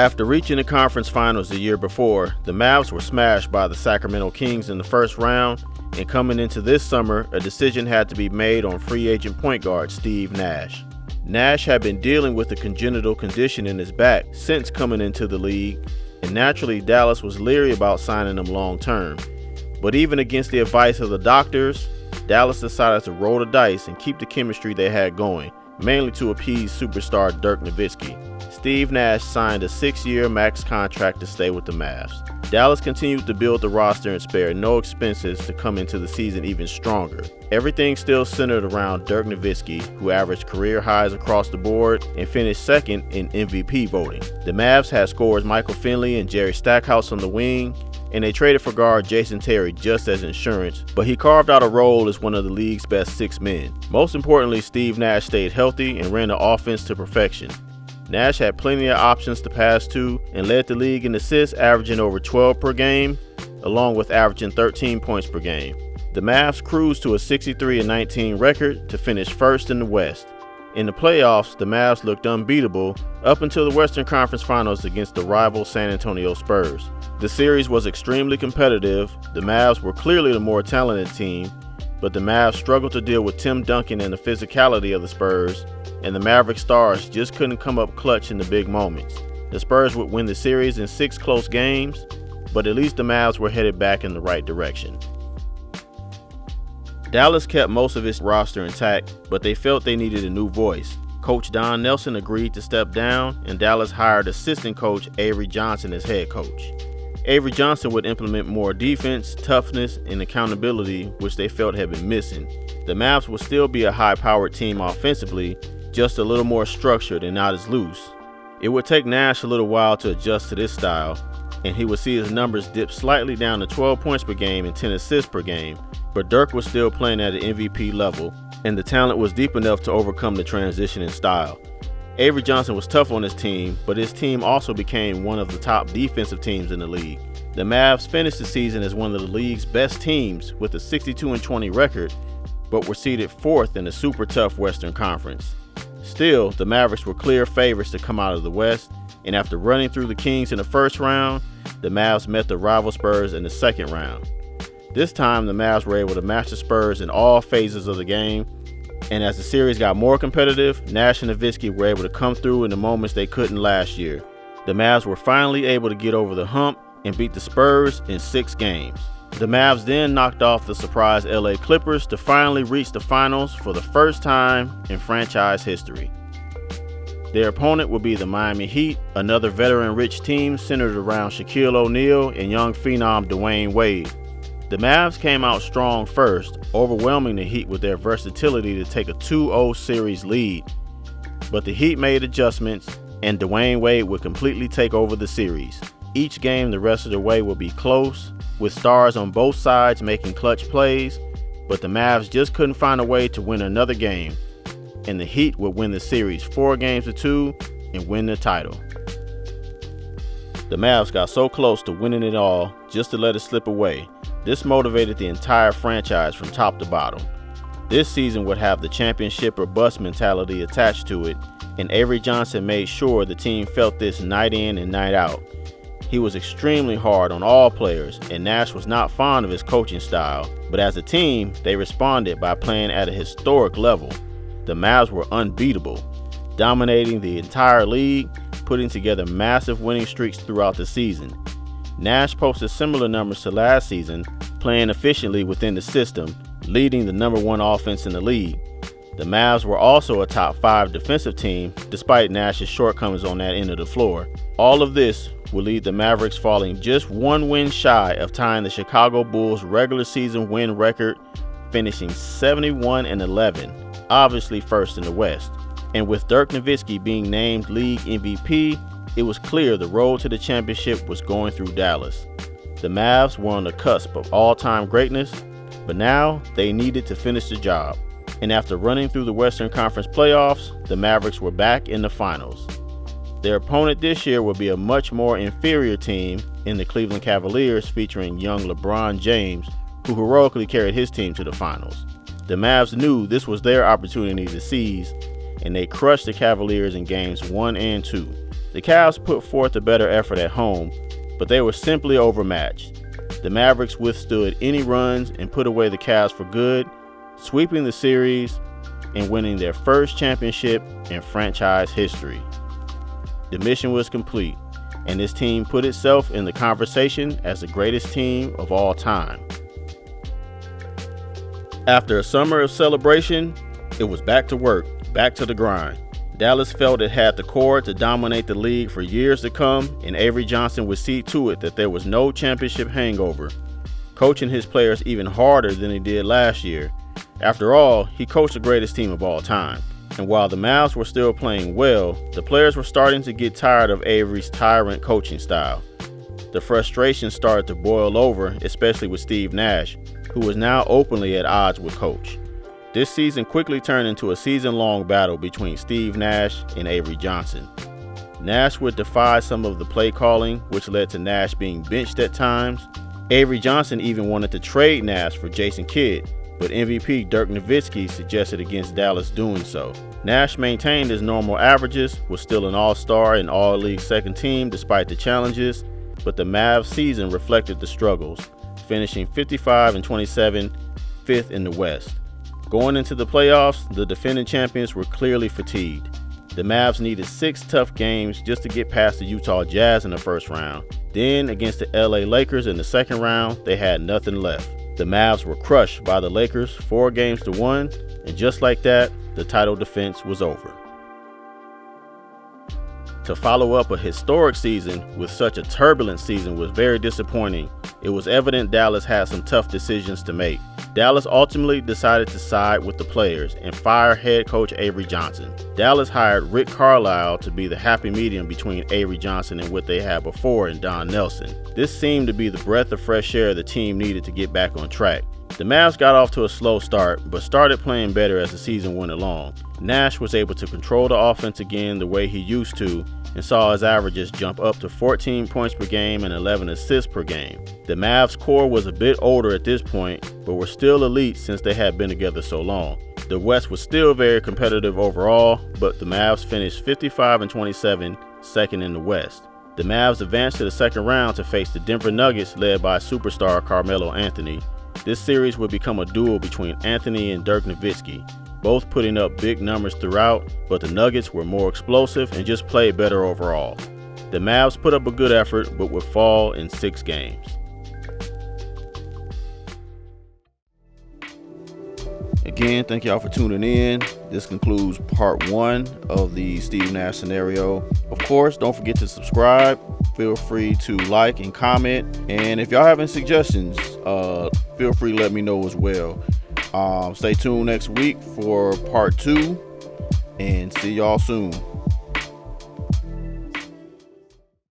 After reaching the conference finals the year before, the Mavs were smashed by the Sacramento Kings in the first round, and coming into this summer, a decision had to be made on free agent point guard Steve Nash. Nash had been dealing with a congenital condition in his back since coming into the league, and naturally Dallas was leery about signing him long term. But even against the advice of the doctors, Dallas decided to roll the dice and keep the chemistry they had going, mainly to appease superstar Dirk Nowitzki. Steve Nash signed a 6-year max contract to stay with the Mavs. Dallas continued to build the roster and spared no expenses to come into the season even stronger. Everything still centered around Dirk Nowitzki, who averaged career highs across the board and finished second in MVP voting. The Mavs had scorers Michael Finley and Jerry Stackhouse on the wing, and they traded for guard Jason Terry just as insurance, but he carved out a role as one of the league's best 6 men. Most importantly, Steve Nash stayed healthy and ran the offense to perfection. Nash had plenty of options to pass to and led the league in assists, averaging over 12 per game, along with averaging 13 points per game. The Mavs cruised to a 63-19 record to finish first in the West. In the playoffs, the Mavs looked unbeatable up until the Western Conference Finals against the rival San Antonio Spurs. The series was extremely competitive. The Mavs were clearly the more talented team, but the Mavs struggled to deal with Tim Duncan and the physicality of the Spurs, and the Mavericks stars just couldn't come up clutch in the big moments. The Spurs would win the series in 6 close games, but at least the Mavs were headed back in the right direction. Dallas kept most of its roster intact, but they felt they needed a new voice. Coach Don Nelson agreed to step down, and Dallas hired assistant coach Avery Johnson as head coach. Avery Johnson would implement more defense, toughness, and accountability, which they felt had been missing. The Mavs would still be a high-powered team offensively, just a little more structured and not as loose. It would take Nash a little while to adjust to this style, and he would see his numbers dip slightly down to 12 points per game and 10 assists per game, but Dirk was still playing at an MVP level, and the talent was deep enough to overcome the transition in style. Avery Johnson was tough on his team, but his team also became one of the top defensive teams in the league. The Mavs finished the season as one of the league's best teams with a 62-20 record, but were seeded 4th in the super tough Western Conference. Still, the Mavericks were clear favorites to come out of the West, and after running through the Kings in the first round, the Mavs met the rival Spurs in the second round. This time, the Mavs were able to match the Spurs in all phases of the game, and as the series got more competitive, Nash and Nowitzki were able to come through in the moments they couldn't last year. The Mavs were finally able to get over the hump and beat the Spurs in 6 games. The Mavs then knocked off the surprise LA Clippers to finally reach the finals for the first time in franchise history. Their opponent will be the Miami Heat, another veteran-rich team centered around Shaquille O'Neal and young phenom Dwayne Wade. The Mavs came out strong first, overwhelming the Heat with their versatility to take a 2-0 series lead. But the Heat made adjustments, and Dwayne Wade would completely take over the series. Each game the rest of the way will be close, with stars on both sides making clutch plays, but the Mavs just couldn't find a way to win another game, and the Heat would win the series 4-2 and win the title. The Mavs got so close to winning it all just to let it slip away. This motivated the entire franchise from top to bottom. This season would have the championship or bust mentality attached to it, and Avery Johnson made sure the team felt this night in and night out. He was extremely hard on all players, and Nash was not fond of his coaching style, but as a team, they responded by playing at a historic level. The Mavs were unbeatable, dominating the entire league, putting together massive winning streaks throughout the season. Nash posted similar numbers to last season, playing efficiently within the system, leading the #1 offense in the league. The Mavs were also a top 5 defensive team, despite Nash's shortcomings on that end of the floor. All of this will lead the Mavericks falling just 1 win shy of tying the Chicago Bulls' regular season win record, finishing 71-11, obviously first in the West. And with Dirk Nowitzki being named league MVP, it was clear the road to the championship was going through Dallas. The Mavs were on the cusp of all-time greatness, but now they needed to finish the job. And after running through the Western Conference playoffs, the Mavericks were back in the finals. Their opponent this year will be a much more inferior team in the Cleveland Cavaliers, featuring young LeBron James, who heroically carried his team to the finals. The Mavs knew this was their opportunity to seize, and they crushed the Cavaliers in games 1 and 2. The Cavs put forth a better effort at home, but they were simply overmatched. The Mavericks withstood any runs and put away the Cavs for good, sweeping the series and winning their first championship in franchise history. The mission was complete, and this team put itself in the conversation as the greatest team of all time. After a summer of celebration, it was back to work, back to the grind. Dallas felt it had the core to dominate the league for years to come, and Avery Johnson would see to it that there was no championship hangover, coaching his players even harder than he did last year. After all, he coached the greatest team of all time. And while the Mavs were still playing well, the players were starting to get tired of Avery's tyrant coaching style. The frustration started to boil over, especially with Steve Nash, who was now openly at odds with Coach. This season quickly turned into a season-long battle between Steve Nash and Avery Johnson. Nash would defy some of the play calling, which led to Nash being benched at times. Avery Johnson even wanted to trade Nash for Jason Kidd, but MVP Dirk Nowitzki suggested against Dallas doing so. Nash maintained his normal averages, was still an all-star and all-league second team despite the challenges, but the Mavs season reflected the struggles, finishing 55-27, fifth in the West. Going into the playoffs, the defending champions were clearly fatigued. The Mavs needed 6 tough games just to get past the Utah Jazz in the first round. Then, against the LA Lakers in the second round, they had nothing left. The Mavs were crushed by the Lakers 4-1, and just like that, the title defense was over. To follow up a historic season with such a turbulent season was very disappointing. It was evident Dallas had some tough decisions to make. Dallas ultimately decided to side with the players and fire head coach Avery Johnson. Dallas hired Rick Carlisle to be the happy medium between Avery Johnson and what they had before in Don Nelson. This seemed to be the breath of fresh air the team needed to get back on track. The Mavs got off to a slow start, but started playing better as the season went along. Nash was able to control the offense again the way he used to, and saw his averages jump up to 14 points per game and 11 assists per game. The Mavs core was a bit older at this point, but were still elite since they had been together so long. The West was still very competitive overall, but the Mavs finished 55-27, second in the West. The Mavs advanced to the second round to face the Denver Nuggets led by superstar Carmelo Anthony. This series would become a duel between Anthony and Dirk Nowitzki, both putting up big numbers throughout, but the Nuggets were more explosive and just played better overall. The Mavs put up a good effort, but would fall in 6 games. Again, thank y'all for tuning in. This concludes part 1 of the Steve Nash scenario. Of course, don't forget to subscribe. Feel free to like and comment. And if y'all have any suggestions, feel free to let me know as well. Stay tuned next week for part 2, and see y'all soon.